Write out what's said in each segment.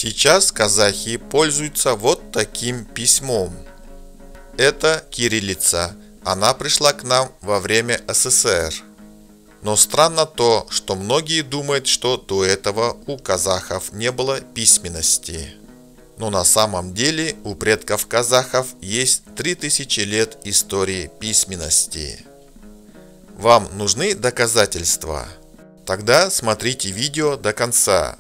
Сейчас казахи пользуются вот таким письмом. Это кириллица. Она пришла к нам во время СССР. Но странно то, что многие думают, что до этого у казахов не было письменности. Но на самом деле у предков казахов есть 3000 лет истории письменности. Вам нужны доказательства? Тогда смотрите видео до конца.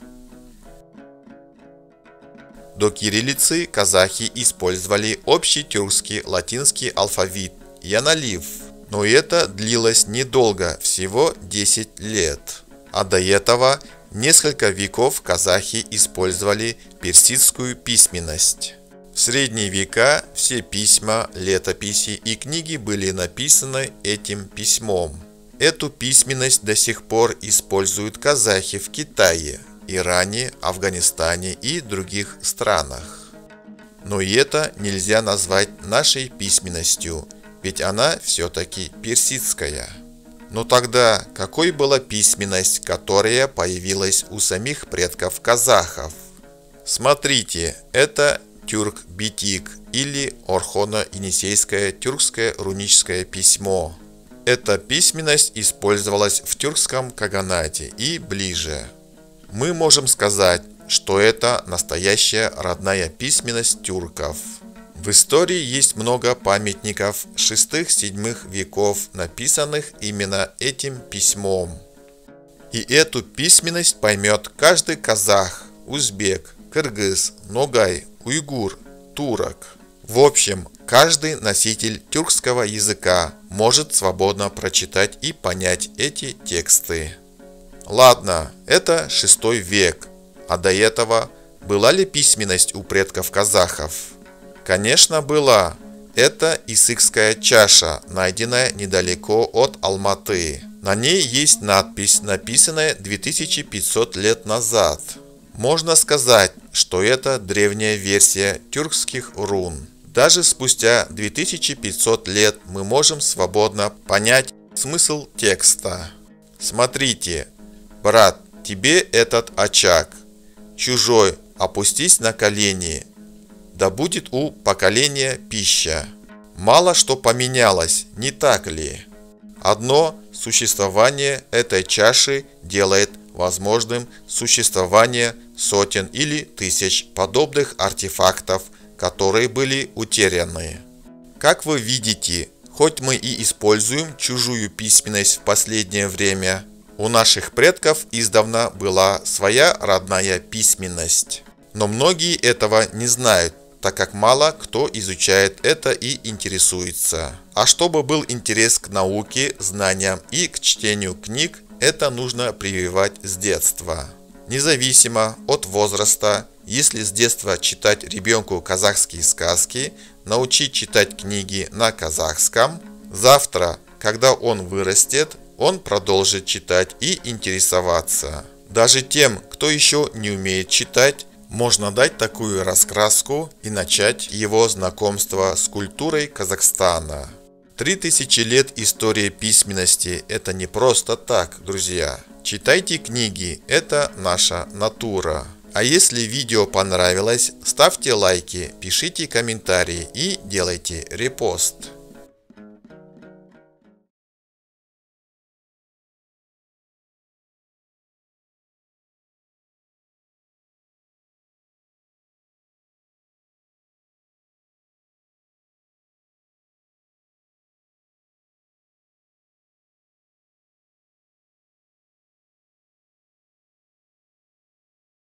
До кириллицы казахи использовали общий тюркский латинский алфавит Яналив, но это длилось недолго, всего 10 лет. А до этого несколько веков казахи использовали персидскую письменность. В средние века все письма, летописи и книги были написаны этим письмом. Эту письменность до сих пор используют казахи в Китае, Иране, Афганистане и других странах. Но и это нельзя назвать нашей письменностью, ведь она все-таки персидская. Но тогда какой была письменность, которая появилась у самих предков казахов? Смотрите, это тюрк-битик или Орхоно-Енисейское тюркское руническое письмо. Эта письменность использовалась в тюркском каганате и ближе. Мы можем сказать, что это настоящая родная письменность тюрков. В истории есть много памятников 6-7 веков, написанных именно этим письмом. И эту письменность поймет каждый казах, узбек, кыргыз, ногай, уйгур, турок. В общем, каждый носитель тюркского языка может свободно прочитать и понять эти тексты. Ладно, это 6 век, а до этого была ли письменность у предков казахов? Конечно, была. Это Исыкская чаша, найденная недалеко от Алматы. На ней есть надпись, написанная 2500 лет назад. Можно сказать, что это древняя версия тюркских рун. Даже спустя 2500 лет мы можем свободно понять смысл текста. Смотрите. Брат, тебе этот очаг. Чужой, опустись на колени. Да будет у поколения пища. Мало что поменялось, не так ли? Одно существование этой чаши делает возможным существование сотен или тысяч подобных артефактов, которые были утеряны. Как вы видите, хоть мы и используем чужую письменность в последнее время, у наших предков издавна была своя родная письменность. Но многие этого не знают, так как мало кто изучает это и интересуется. А чтобы был интерес к науке, знаниям и к чтению книг, это нужно прививать с детства. Независимо от возраста, если с детства читать ребенку казахские сказки, научить читать книги на казахском, завтра, когда он вырастет, он продолжит читать и интересоваться. Даже тем, кто еще не умеет читать, можно дать такую раскраску и начать его знакомство с культурой Казахстана. 3000 лет истории письменности – это не просто так, друзья. Читайте книги, это наша натура. А если видео понравилось, ставьте лайки, пишите комментарии и делайте репост.